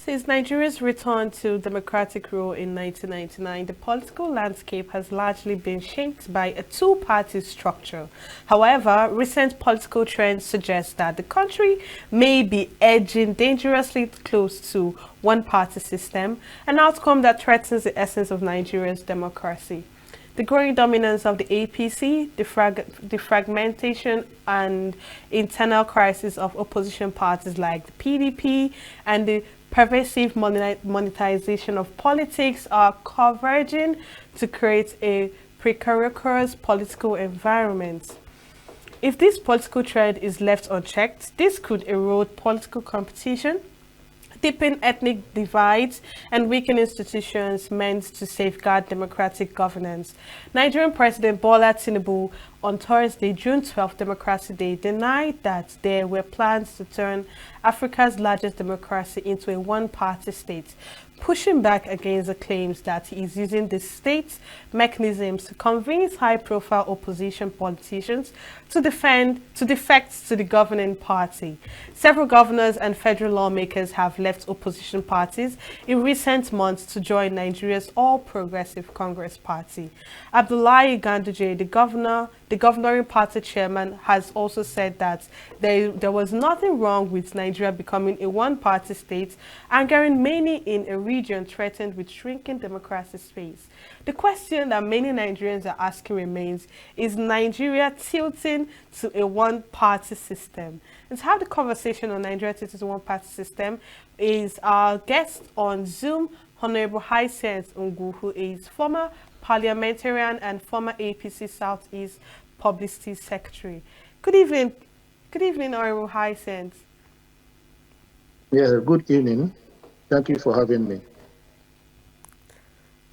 Since Nigeria's return to democratic rule in 1999, the political landscape has largely been shaped by a two-party structure. However, recent political trends suggest that the country may be edging dangerously close to one-party system, an outcome that threatens the essence of Nigeria's democracy. The growing dominance of the APC, the fragmentation and internal crisis of opposition parties like the PDP, and the pervasive monetization of politics are converging to create a precarious political environment. If this political trend is left unchecked, this could erode political competition, deepen ethnic divides, and weaken institutions meant to safeguard democratic governance. Nigerian President Bola Tinubu on Thursday, June 12th, Democracy Day, denied that there were plans to turn Africa's largest democracy into a one-party state, pushing back against the claims that he is using the state mechanisms to convince high-profile opposition politicians to defect to the governing party. Several governors and federal lawmakers have left opposition parties in recent months to join Nigeria's All Progressive Congress Party. Abdullahi Ganduje, the governing party chairman, has also said that there was nothing wrong with Nigeria becoming a one-party state, angering many in a region threatened with shrinking democracy space. The question that many Nigerians are asking remains, is Nigeria tilting to a one-party system? And to have the conversation on Nigeria tilting to a one-party system is our guest on Zoom, Honorable Hycienth Ngwu, who is former parliamentarian and former APC Southeast Publicity Secretary. Good evening. Good evening, Honorable Hycienth. Yeah, good evening. Thank you for having me.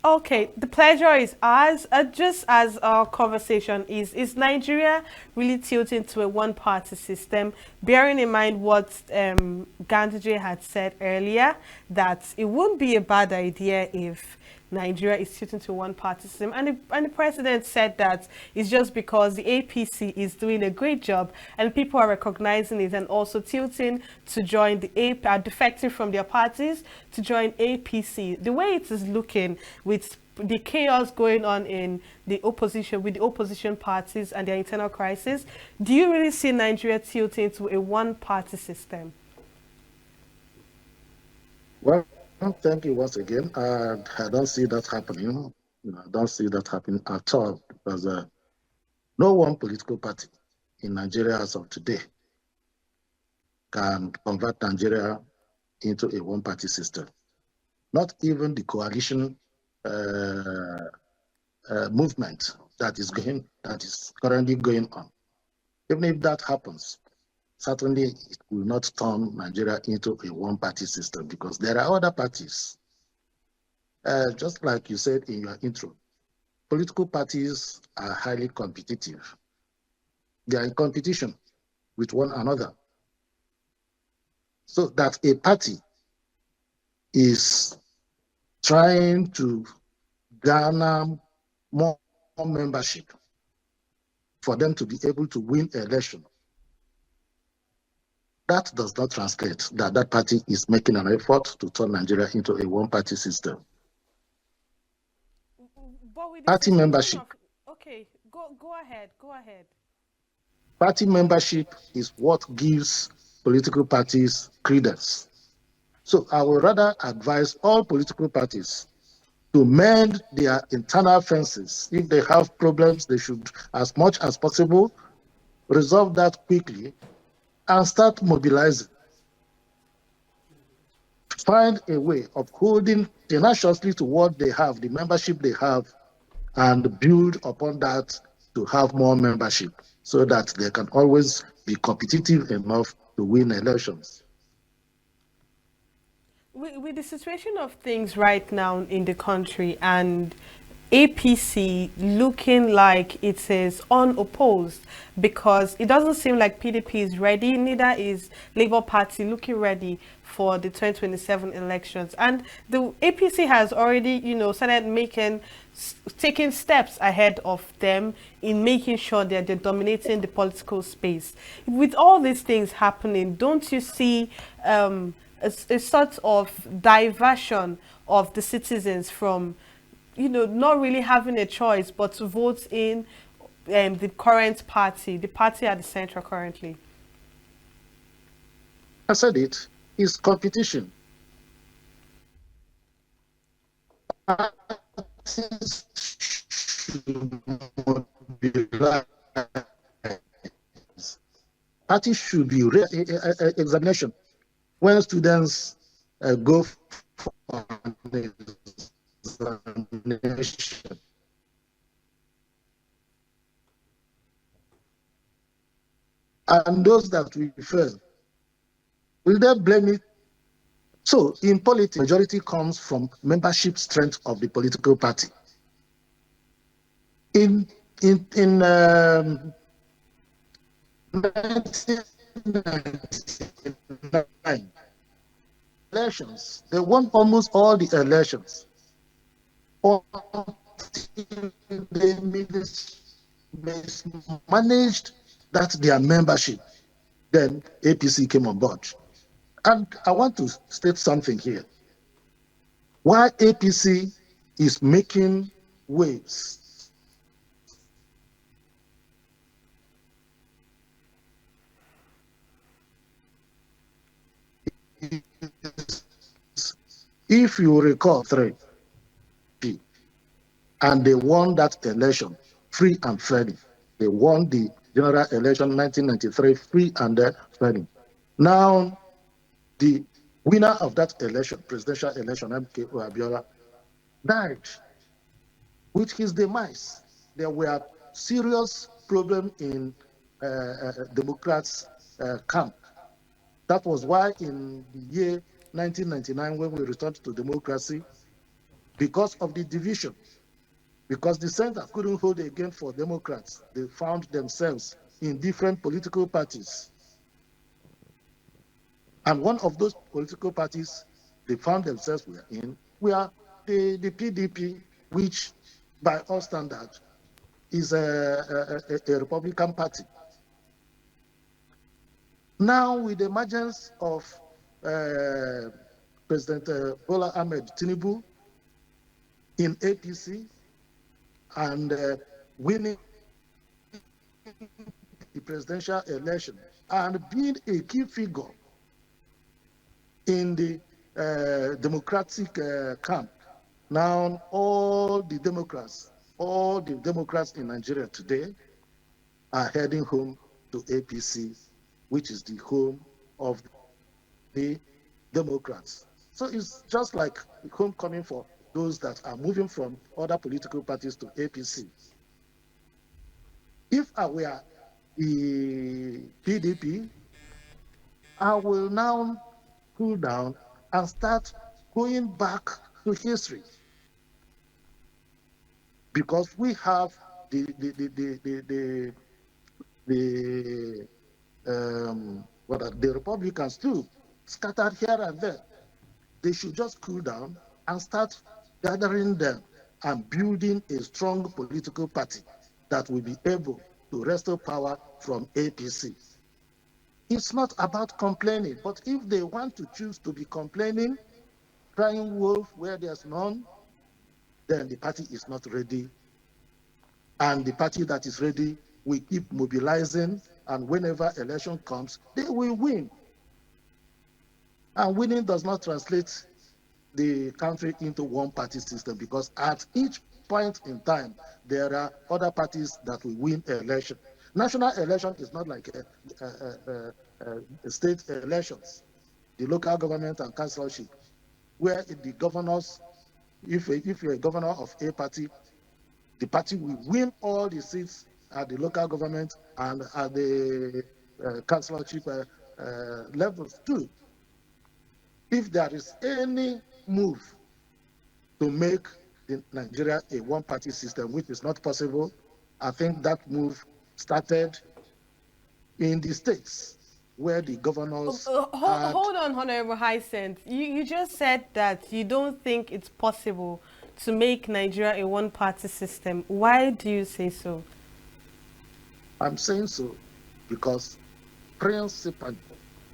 Okay, the pleasure is ours. Just as our conversation is Nigeria really tilting to a one-party system, bearing in mind what Ganduje had said earlier, that it wouldn't be a bad idea if Nigeria is tilting to a one-party system. And the president said that it's just because the APC is doing a great job and people are recognizing it and also tilting to join the defecting from their parties to join APC. The way it is looking with the chaos going on in the opposition, with the opposition parties and their internal crisis, do you really see Nigeria tilting to a one-party system? Well, thank you once again. I don't see that happening. I don't see that happening at all because no one political party in Nigeria as of today can convert Nigeria into a one-party system. Not even the coalition movement that is currently going on. Even if that happens, certainly it will not turn Nigeria into a one-party system because there are other parties. Just like you said in your intro, political parties are highly competitive. They are in competition with one another. So that a party is trying to garner more membership for them to be able to win election. That does not translate that that party is making an effort to turn Nigeria into a one-party system. Party membership. Okay, go ahead. Party membership is what gives political parties credence. So I would rather advise all political parties to mend their internal fences. If they have problems, they should, as much as possible, resolve that quickly and start mobilizing. Find a way of holding tenaciously to what they have, the membership they have, and build upon that to have more membership so that they can always be competitive enough to win elections. With the situation of things right now in the country and APC looking like it is unopposed, because it doesn't seem like PDP is ready, neither is Labour Party looking ready for the 2027 elections. And the APC has already, started taking steps ahead of them in making sure that they're dominating the political space. With all these things happening, don't you see a sort of diversion of the citizens from, not really having a choice but to vote in the current party, the party at the center currently? I said it is competition. Parties should mobilize. Parties should be examination when students go for an examination. And those that will fail, will they blame it? So in politics, majority comes from membership strength of the political party. In 1999 elections, they won almost all the elections until they managed that their membership. Then APC came on board. And I want to state something here. Why APC is making waves. If you recall, and they won that election free and fairly. They won the general election 1993 free and fairly. Now, the winner of that election, presidential election, MK Abiola, died. With his demise, there were serious problems in Democrats' camp. That was why in the year 1999, when we returned to democracy, because of the division, because the center couldn't hold again for Democrats, they found themselves in different political parties. And one of those political parties they found themselves in were the PDP, which by all standards is a Republican party. Now, with the emergence of President Bola Ahmed Tinubu in APC and winning the presidential election and being a key figure in the Democratic camp, now all the Democrats in Nigeria today are heading home to APC, which is the home of the Democrats. So it's just like homecoming for those that are moving from other political parties to APC. If I were the PDP, I will now cool down and start going back to history, because we have the Republicans too scattered here and there. They should just cool down and start gathering them and building a strong political party that will be able to wrestle power from APC. It's not about complaining, but if they want to choose to be complaining, crying wolf where there's none, then the party is not ready. And the party that is ready will keep mobilizing, and whenever election comes, they will win. And winning does not translate the country into one party system, because at each point in time, there are other parties that will win election. National election is not like state elections, the local government and councilorship, where the governors, if you're a governor of a party, the party will win all the seats at the local government and at the councilorship levels too. If there is any move to make Nigeria a one-party system, which is not possible, I think that move started in the states where the governors hold on, Honorable Hycienth. You just said that you don't think it's possible to make Nigeria a one-party system. Why do you say so? I'm saying so because principally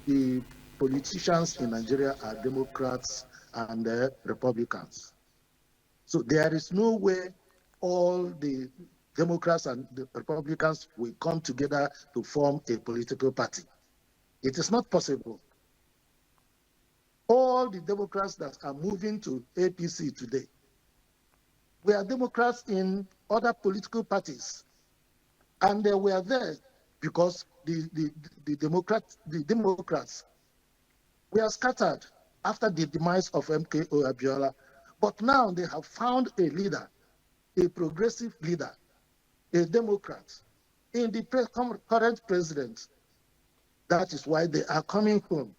the politicians in Nigeria are Democrats and Republicans. So there is no way all the Democrats and the Republicans will come together to form a political party. It is not possible. All the Democrats that are moving to APC today were Democrats in other political parties. And they were there because the Democrats were scattered after the demise of MKO Abiola. But now they have found a leader, a progressive leader, a Democrat, in the current president. That is why they are coming home.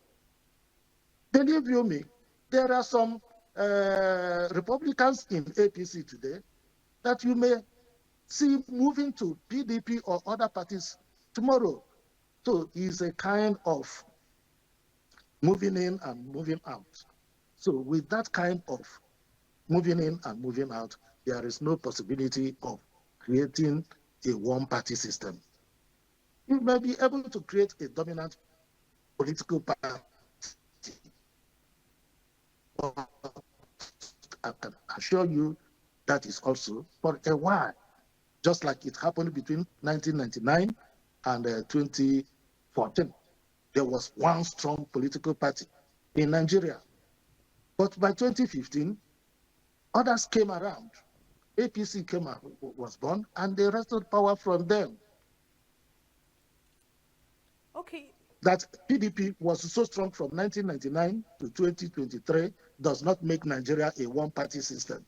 Believe you me, there are some Republicans in APC today that you may see moving to PDP or other parties tomorrow. So it's a kind of moving in and moving out. So with that kind of moving in and moving out, there is no possibility of creating a one-party system. You may be able to create a dominant political party. I can assure you that is also for a while, just like it happened between 1999 and 2014. There was one strong political party in Nigeria. But by 2015, others came around. APC was born, and they wrested power from them. Okay. That PDP was so strong from 1999 to 2023 does not make Nigeria a one-party system.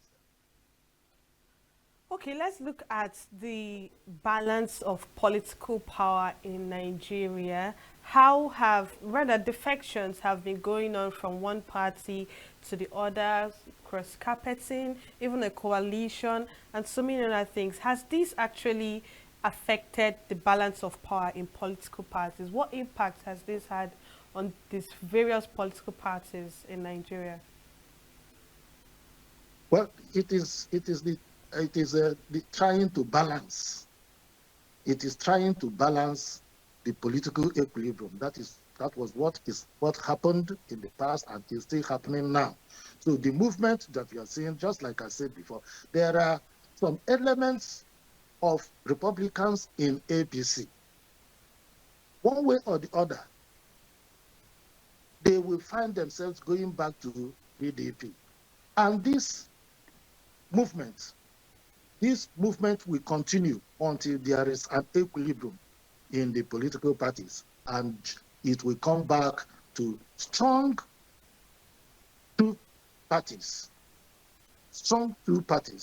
Okay, let's look at the balance of political power in Nigeria. How have, rather, defections have been going on from one party to the other, cross-carpeting, even a coalition, and so many other things. Has this actually affected the balance of power in political parties? What impact has this had on these various political parties in Nigeria? Well, it is trying to balance. It is trying to balance the political equilibrium. That was what happened in the past and is still happening now. So the movement that we are seeing, just like I said before, there are some elements of Republicans in APC. One way or the other, they will find themselves going back to PDP. And this movement will continue until there is an equilibrium in the political parties, and it will come back to strong two parties,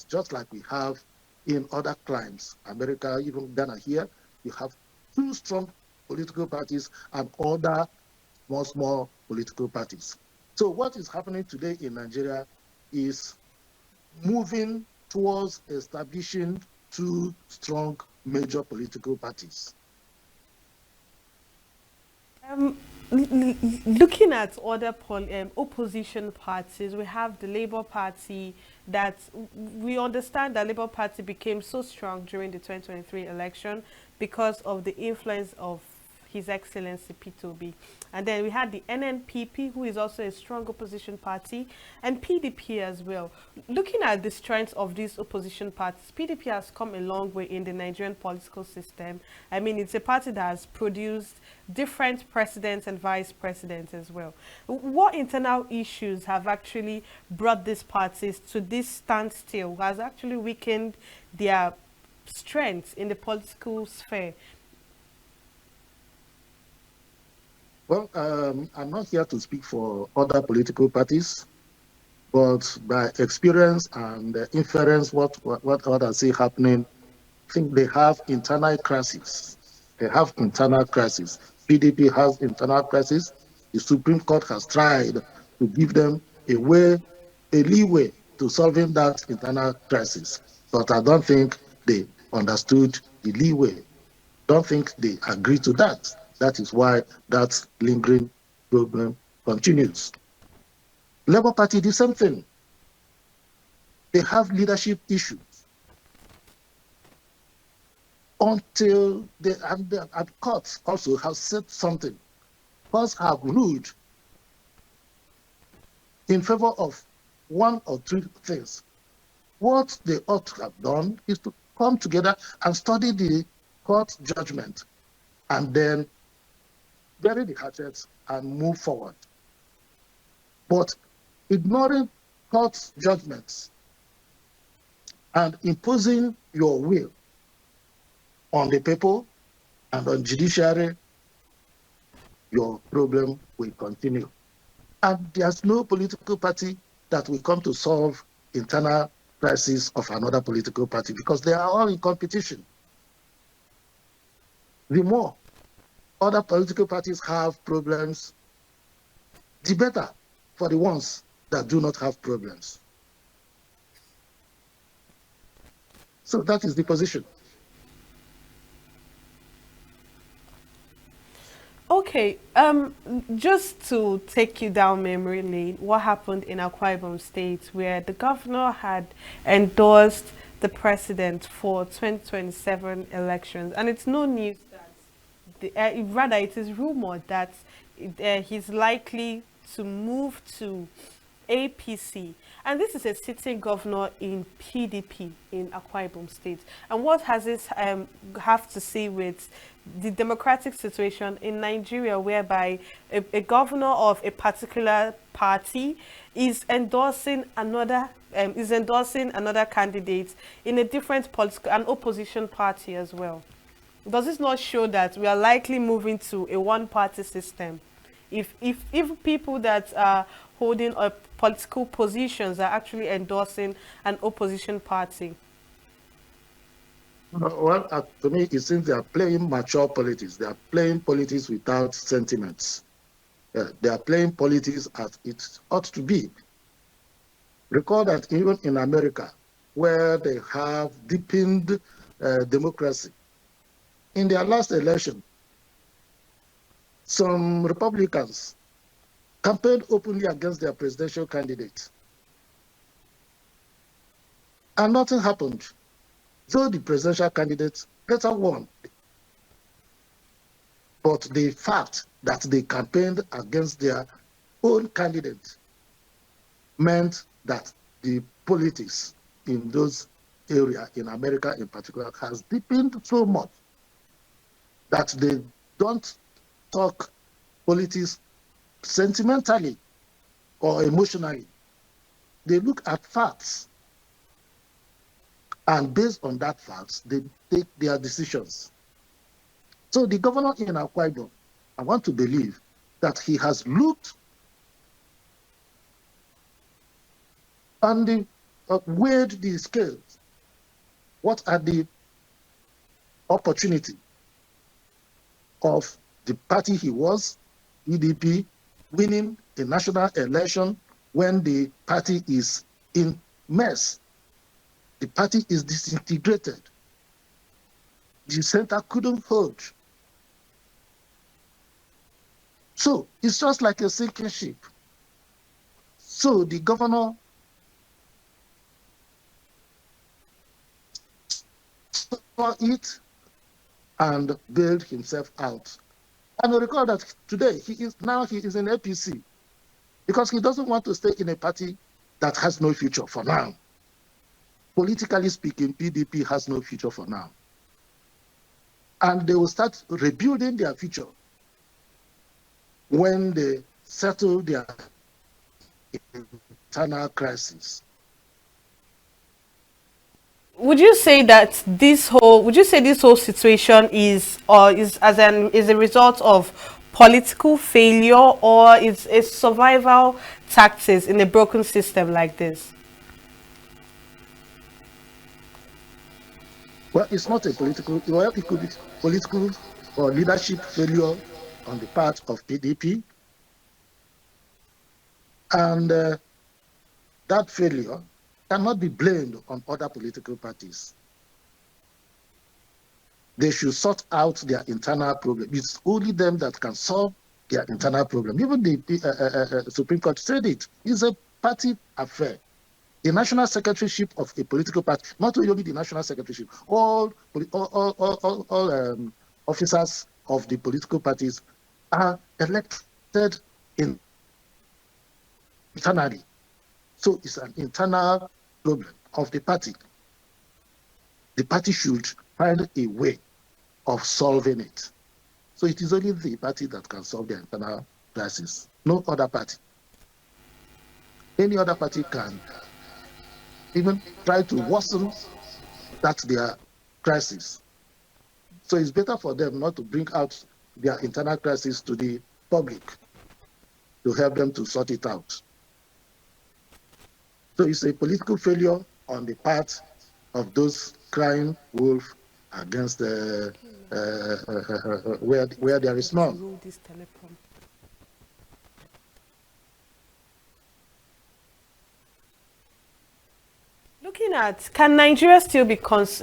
just like we have in other climes. America, even Ghana here, you have two strong political parties and other small political parties. So what is happening today in Nigeria is moving towards establishing two strong major political parties. Looking at other opposition parties, we have the Labour Party. That we understand that Labour Party became so strong during the 2023 election because of the influence of His Excellency P2B. And then we had the NNPP, who is also a strong opposition party, and PDP as well. Looking at the strengths of these opposition parties, PDP has come a long way in the Nigerian political system. I mean, it's a party that has produced different presidents and vice presidents as well. What internal issues have actually brought these parties to this standstill, has actually weakened their strengths in the political sphere? Well, I'm not here to speak for other political parties, but by experience and inference, what others see happening, I think they have internal crises. PDP has internal crisis. The Supreme Court has tried to give them a leeway to solving that internal crisis, but I don't think they understood the leeway. Don't think they agree to that. That is why that lingering problem continues. Labour Party, the same thing. They have leadership issues. Until the courts also have said something. Courts have ruled in favor of one or two things. What they ought to have done is to come together and study the court judgment and then bury the hatchets and move forward. But ignoring court judgments and imposing your will on the people and on judiciary, your problem will continue. And there's no political party that will come to solve internal crisis of another political party because they are all in competition. The more other political parties have problems, the better for the ones that do not have problems. So that is the position. Okay, just to take you down memory lane, what happened in Akwa Ibom State where the governor had endorsed the president for 2027 elections, and it's no news that rather it is rumored that he's likely to move to APC. And this is a sitting governor in PDP in Akwa Ibom State. And what has this have to see with the democratic situation in Nigeria, whereby a governor of a particular party is endorsing another candidate in a different political, an opposition party as well? Does this not show that we are likely moving to a one-party system? If people that are holding political positions are actually endorsing an opposition party? Well, to me, it seems they are playing mature politics. They are playing politics without sentiments. They are playing politics as it ought to be. Recall that even in America, where they have deepened democracy, in their last election, some Republicans campaigned openly against their presidential candidate. And nothing happened. So the presidential candidate later won. But the fact that they campaigned against their own candidate meant that the politics in those areas, in America in particular, has deepened so much that they don't talk politics sentimentally or emotionally. They look at facts, and based on that facts, they take their decisions. So the governor in Akwa Ibom, I want to believe that he has looked and weighed the scales. What are the opportunity of the party he was, PDP, winning a national election when the party is in mess? The party is disintegrated. The center couldn't hold. So it's just like a sinking ship. So the governor saw it and bailed himself out. And I recall that today he is in APC because he doesn't want to stay in a party that has no future for now. Politically speaking, PDP has no future for now. And they will start rebuilding their future when they settle their internal crisis. Would you say that this whole situation is a result of political failure, or it's a survival tactics in a broken system like this? Well, it's not a political, well, it could be political or leadership failure on the part of PDP. And that failure cannot be blamed on other political parties. They should sort out their internal problem. It's only them that can solve their internal problem. Even the Supreme Court said it. It's a party affair. The national secretaryship of a political party, not only the national secretaryship, all officers of the political parties are elected internally. So it's an internal problem of the party. The party should find a way of solving it. So it is only the party that can solve the internal crisis, no other party. Any other party can even try to worsen that their crisis. So it's better for them not to bring out their internal crisis to the public to help them to sort it out. So it's a political failure on the part of those crying wolf against where there is none. Looking at, can Nigeria still be called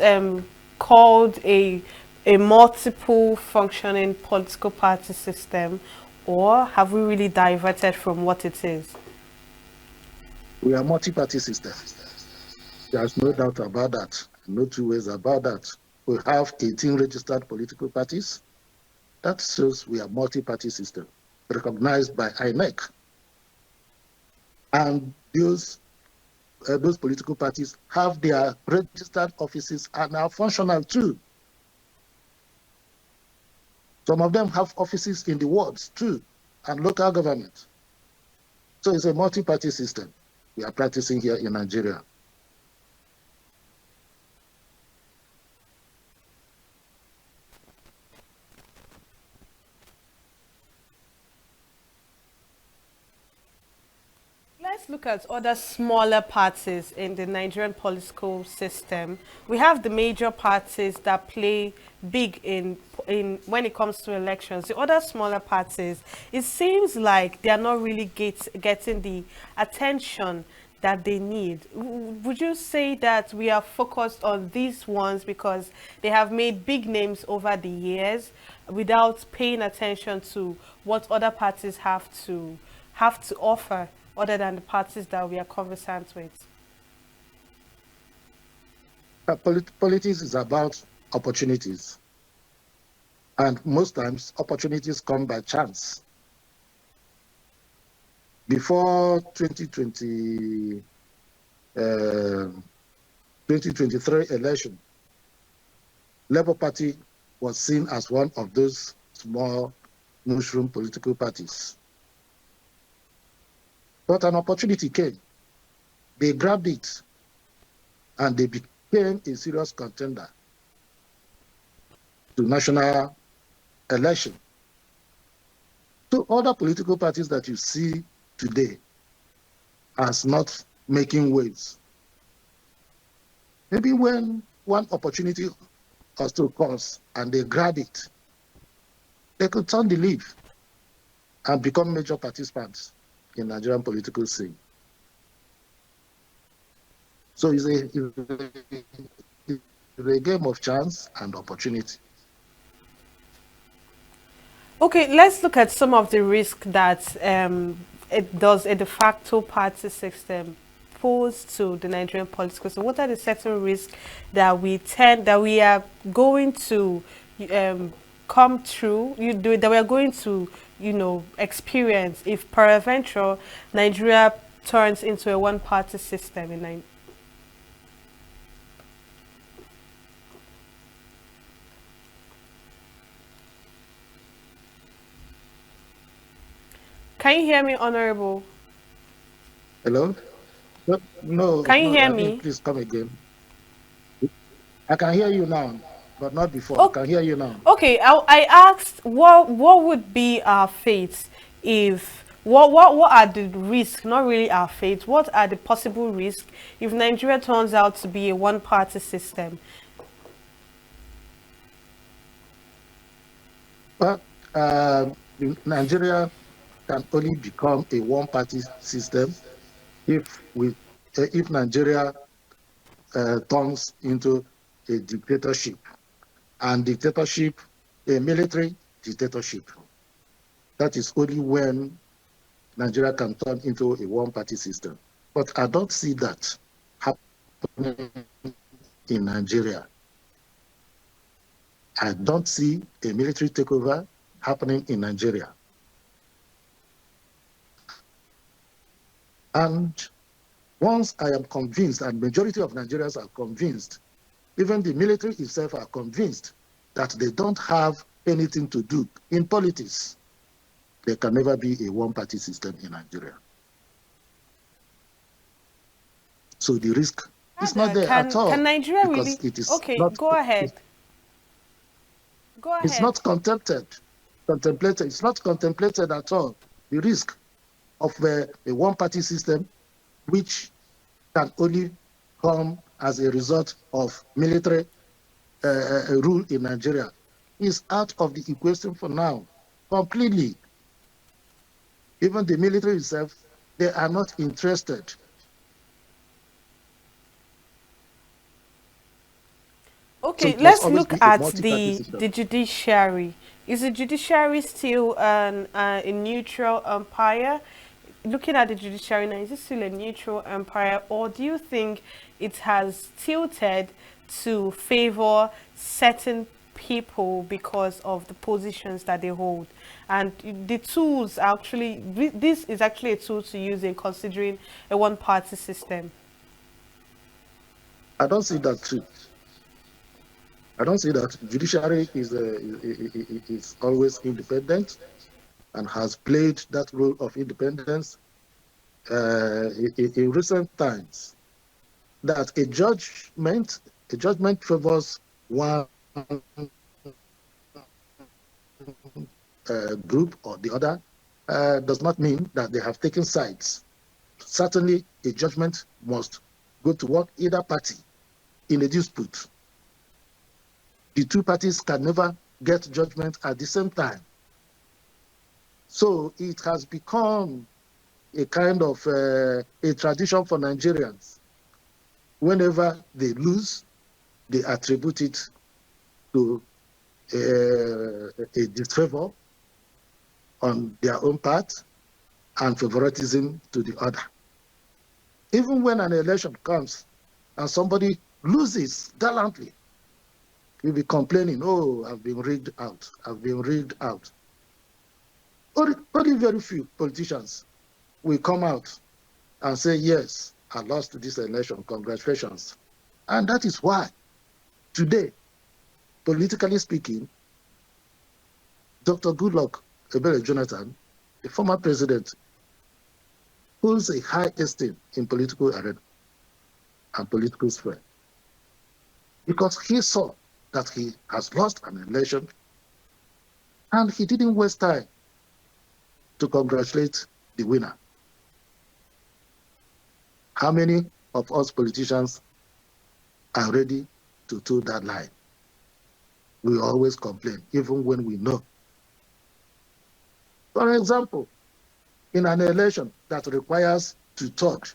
a multiple functioning political party system, or have we really diverted from what it is? We are multi-party system. There's no doubt about that. No two ways about that. We have 18 registered political parties. That shows we are multi-party system, recognized by INEC. And those political parties have their registered offices and are functional too. Some of them have offices in the wards too, and local government. So it's a multi-party system we are practicing here in Nigeria. Let's look at other smaller parties in the Nigerian political system. We have the major parties that play big in when it comes to elections. The other smaller parties, it seems like they are not really getting the attention that they need. Would you say that we are focused on these ones because they have made big names over the years without paying attention to what other parties have to offer, other than the parties that we are conversant with? Politics is about opportunities. And most times, opportunities come by chance. Before 2023 election, Labour Party was seen as one of those small mushroom political parties. But an opportunity came. They grabbed it, and they became a serious contender to national election. So other political parties that you see today as not making waves, maybe when one opportunity or two comes and they grab it, they could turn the leaf and become major participants in Nigerian political scene. So it's a game of chance and opportunity. Okay, let's look at some of the risk that it does a de facto party system pose to the Nigerian political system. What are the certain risks that we are going to come through? That we are going to experience if peradventure Nigeria turns into a one-party system in Nigeria? Can you hear me, Honorable? Hello? No, Can you hear I me? think please come again. I can hear you now, but not before. Oh, I can hear you now. okay, I asked what would be our fate if what are the risks, not really our fate, what are the possible risks if Nigeria turns out to be a one-party system? But Nigeria can only become a one-party system if Nigeria turns into a dictatorship, and dictatorship, a military dictatorship. That is only when Nigeria can turn into a one-party system. But I don't see that happening in Nigeria. I don't see a military takeover happening in Nigeria. And Once I am convinced, and majority of Nigerians are convinced, even the military itself are convinced that they don't have anything to do in politics, there can never be a one-party system in Nigeria. So the risk is not there at all, Can Nigeria because really? it is Okay, not. go ahead. Go It's ahead. not contemplated. It's not contemplated at all. The risk of a one-party system, which can only come as a result of military rule in Nigeria, is out of the equation for now, completely. Even the military itself, they are not interested. So Okay, it must let's always look be a at multi-party system. the judiciary. Is the judiciary still a neutral umpire? Looking at the judiciary now, is it still a neutral umpire, or do you think it has tilted to favor certain people because of the positions that they hold? And the tools actually, this is actually a tool to use in considering a one-party system. I don't see that too. I don't see that. Judiciary is always independent and has played that role of independence in recent times. That a judgment favors one group or the other does not mean that they have taken sides. Certainly, a judgment must go toward either party in a dispute. The two parties can never get judgment at the same time. So it has become a kind of a tradition for Nigerians. Whenever they lose, they attribute it to a disfavor on their own part and favoritism to the other. Even when an election comes and somebody loses gallantly, you'll be complaining, oh, I've been rigged out, I've been rigged out. Only very few politicians will come out and say, yes, I lost this election, congratulations. And that is why today, politically speaking, Dr. Goodluck Ebele Jonathan, the former president, holds a high esteem in political arena and political sphere, because he saw that he has lost an election and he didn't waste time to congratulate the winner. How many of us politicians are ready to toe that line? We always complain, even when we know. For example, in an election that requires two-third,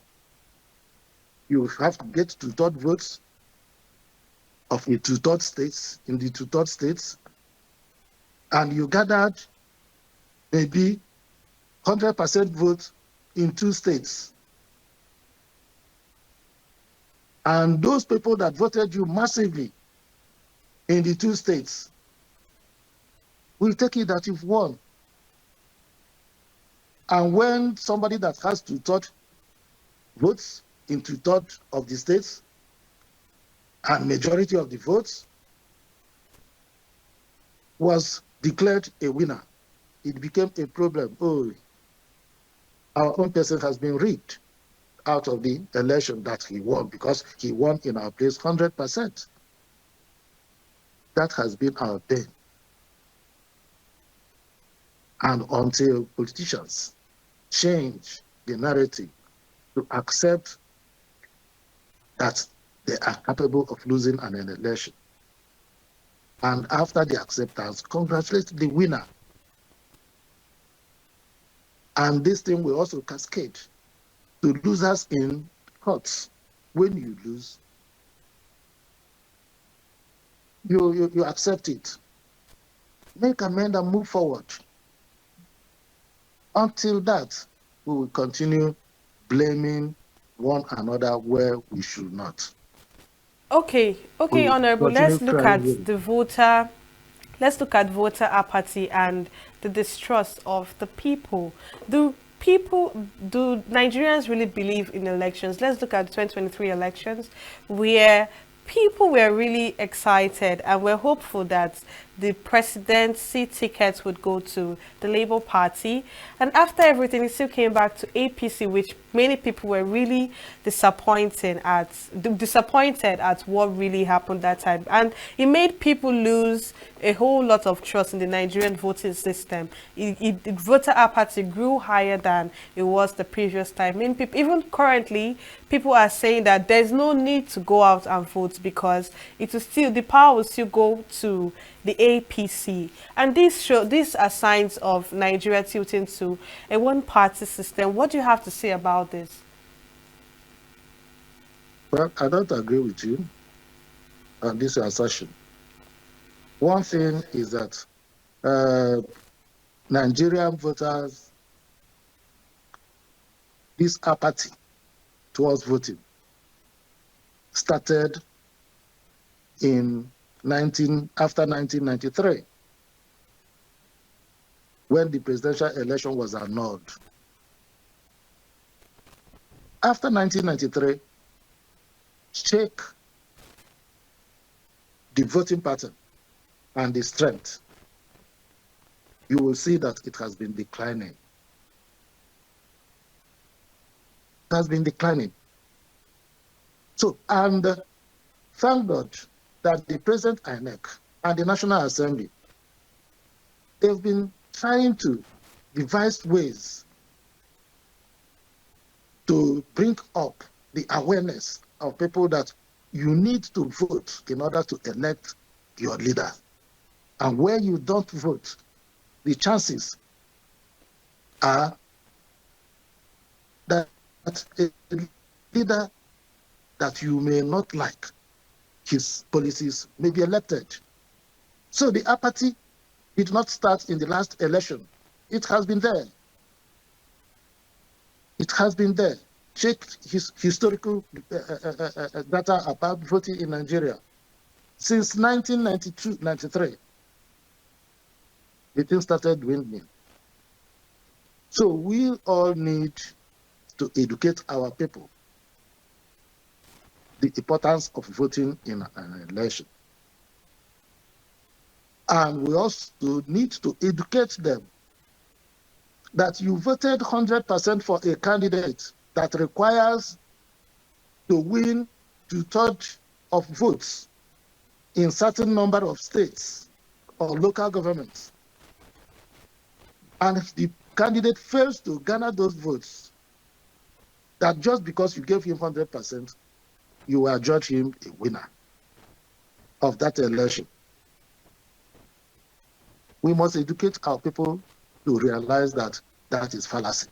you have to get two-third votes of the two-third states, in the two-third states, and you gathered maybe 100% vote in two states. And those people that voted you massively in the two states will take it that you've won. And when somebody that has two-third votes in two-third of the states and majority of the votes was declared a winner, it became a problem. Oh, our own person has been rigged out of the election that he won, because he won in our place 100%. That has been our pain. And until politicians change the narrative to accept that they are capable of losing an election, and after the acceptance, congratulate the winner. And this thing will also cascade to losers in courts. When you lose, you accept it. Make amend and move forward. Until that, we will continue blaming one another where we should not. Okay, We okay, will Honorable. continue Let's look crying at wolf. the voter. Let's look at voter apathy and the distrust of the people. do Nigerians really believe in elections? Let's look at the 2023 elections, where people were really excited and were hopeful that the presidency ticket would go to the Labour Party. And after everything, it still came back to APC, which many people were really disappointed at what really happened that time. And it made people lose a whole lot of trust in the Nigerian voting system. Voter apathy grew higher than it was the previous time. Many people, even currently, people are saying that there's no need to go out and vote because the power will still go to the APC. And these are signs of Nigeria tilting to a one-party system. What do you have to say about this? Well, I don't agree with you on this assertion. One thing is that Nigerian voters, this apathy towards voting started after 1993, when the presidential election was annulled. After 1993, check the voting pattern and the strength, you will see that it has been declining. It has been declining. So, and thank God that the present INEC and the National Assembly, they've been trying to devise ways to bring up the awareness of people that you need to vote in order to elect your leader. And where you don't vote, the chances are that a leader that you may not like, his policies may be elected. So the apathy did not start in the last election. It has been there. It has been there. Check his historical data about voting in Nigeria. Since 1992-93, the thing started dwindling. So we all need to educate our people the importance of voting in an election. And we also need to educate them that you voted 100% for a candidate that requires to win 2/3 of votes in certain number of states or local governments. And if the candidate fails to garner those votes, that just because you gave him 100%, you will judge him a winner of that election. We must educate our people to realize that that is fallacy.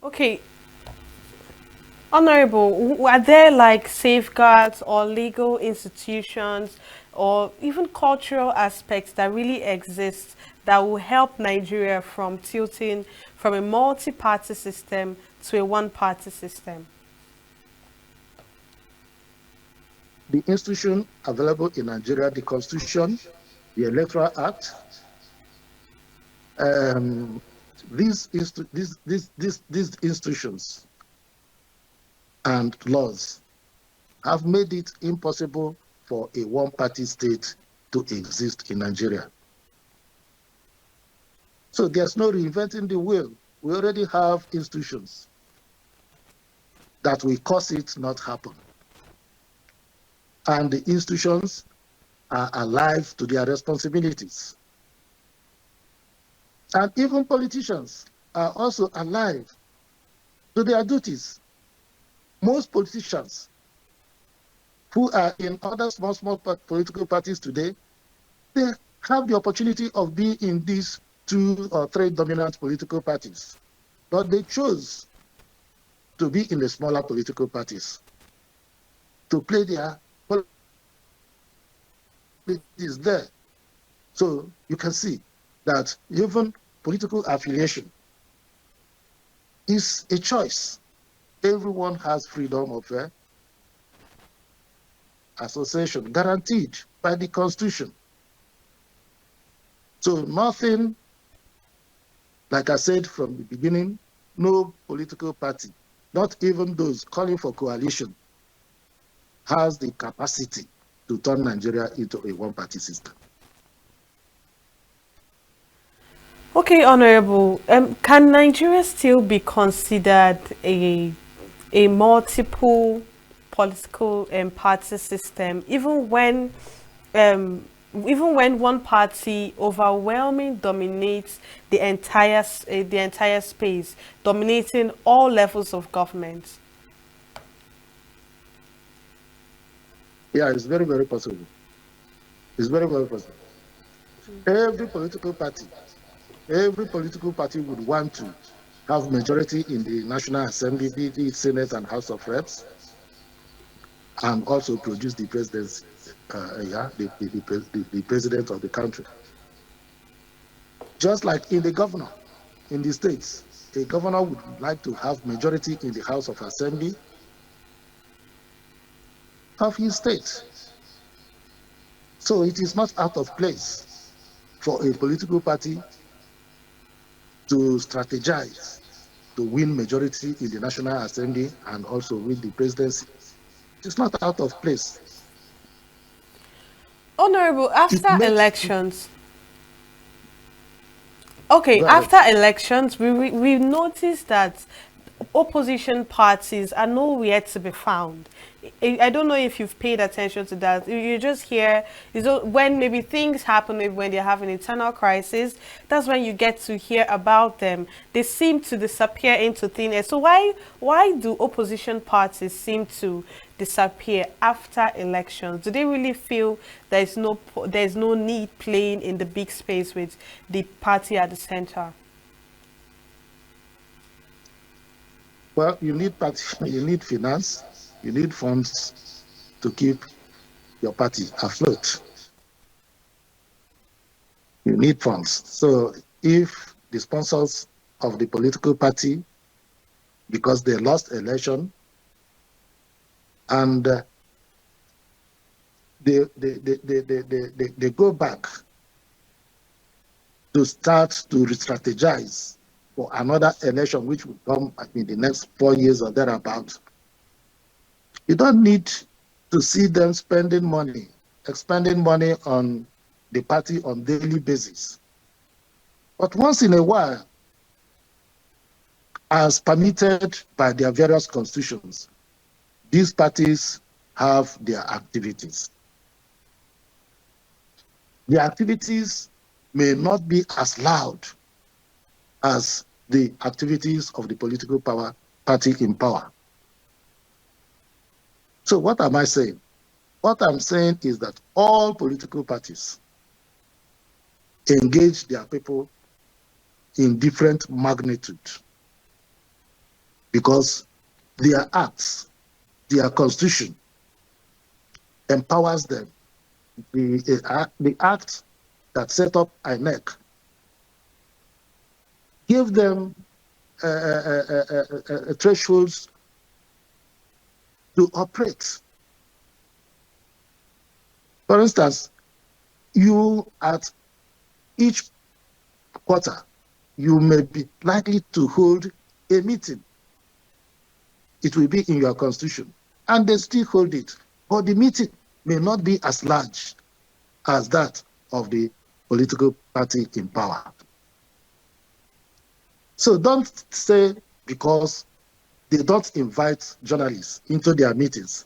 Okay. Honorable, are there like safeguards or legal institutions or even cultural aspects that really exist that will help Nigeria from tilting from a multi-party system to a one-party system? The institution available in Nigeria, the Constitution, the Electoral Act, these institutions and laws have made it impossible for a one-party state to exist in Nigeria. So there's no reinventing the wheel. We already have institutions that will cause it not happen. And the institutions are alive to their responsibilities. And even politicians are also alive to their duties. Most politicians who are in other small political parties today, they have the opportunity of being in these 2 or 3 dominant political parties. But they chose to be in the smaller political parties to play their politics there. So you can see that even political affiliation is a choice. Everyone has freedom of association guaranteed by the Constitution. So nothing Like I said from the beginning, no political party, not even those calling for coalition, has the capacity to turn Nigeria into a one-party system. Okay, Honorable, can Nigeria still be considered a multiple political party system, um, even when one party overwhelming dominates the entire space, dominating all levels of government? Yeah, it's very, very possible. It's very, very possible. Every political party would want to have majority in the National Assembly, be it Senate and House of Reps, and also produce the presidency, the president of the country. Just like in the governor, in the states, a governor would like to have majority in the House of Assembly of his state. So it is not out of place for a political party to strategize to win majority in the National Assembly and also win the presidency. It's not out of place. Honorable, It after makes. elections, okay, Go ahead. after elections, we noticed that opposition parties are nowhere to be found. I don't know if you've paid attention to that. You just hear, when maybe things happen, maybe when they have an internal crisis, that's when you get to hear about them. They seem to disappear into thin air. So why do opposition parties seem to disappear after elections? Do they really feel there's no need playing in the big space with the party at the center? Well, you need party, you need finance, you need funds to keep your party afloat. You need funds. So if the sponsors of the political party, because they lost election, and they go back to start to re-strategize for another election, which will come in the next 4 years or thereabout, you don't need to see them expending money on the party on daily basis. But once in a while, as permitted by their various constitutions, these parties have their activities. The activities may not be as loud as the activities of the political party in power. So what am I saying? What I'm saying is that all political parties engage their people in different magnitude because their acts, their constitution empowers them. The act that set up INEC give them thresholds to operate. For instance, you at each quarter, you may be likely to hold a meeting. It will be in your constitution, and they still hold it. But the meeting may not be as large as that of the political party in power. So don't say because they don't invite journalists into their meetings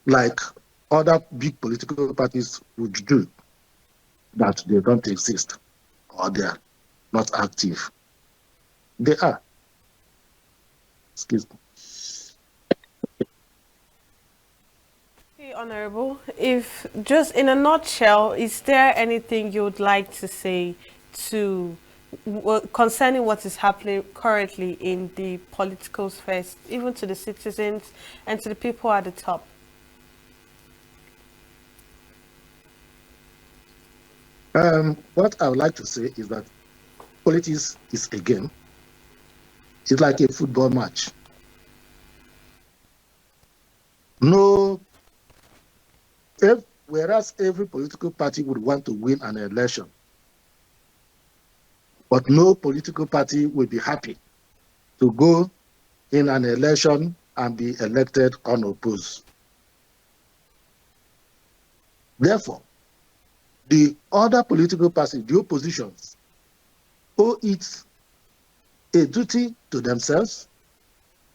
like other big political parties would do, that they don't exist or they are not active. They are. Excuse me. Okay, Honorable, if just in a nutshell, is there anything you would like to say to concerning what is happening currently in the political space, even to the citizens and to the people at the top? What I would like to say is that politics is a game. It's like a football match. No, whereas every political party would want to win an election, But no political party will be happy to go in an election and be elected unopposed. Therefore, the other political parties, the oppositions, owe it a duty to themselves,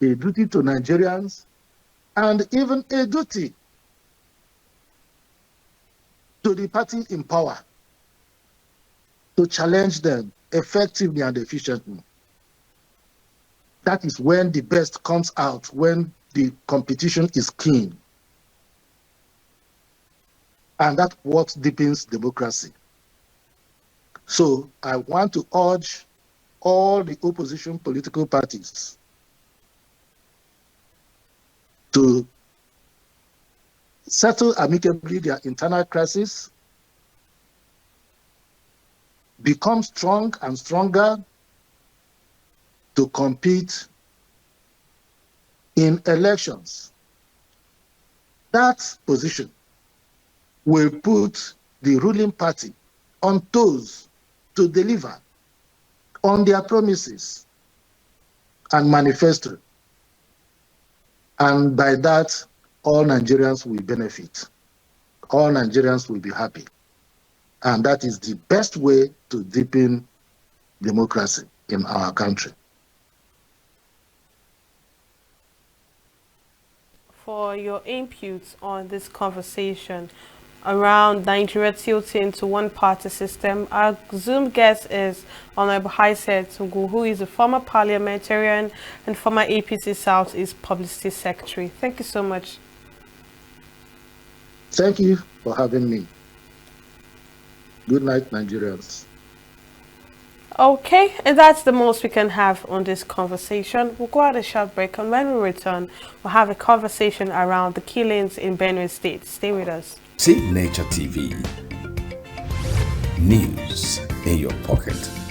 a duty to Nigerians, and even a duty to the party in power to challenge them effectively and efficiently. That is when the best comes out, when the competition is keen. And that's what deepens democracy. So I want to urge all the opposition political parties to settle amicably their internal crisis, become strong and stronger to compete in elections. That position will put the ruling party on toes to deliver on their promises and manifesto. And by that, all Nigerians will benefit. All Nigerians will be happy. And that is the best way to deepen democracy in our country. For your inputs on this conversation around Nigeria tilting to one-party system, our Zoom guest is Honorable Hycienth Ngwu, who is a former parliamentarian and former APC Southeast Publicity Secretary. Thank you so much. Thank you for having me. Good night, Nigerians. Okay, and that's the most we can have on this conversation. We'll go at a short break, and when we return, we'll have a conversation around the killings in Benue State. Stay with us. See Nature TV. News in your pocket.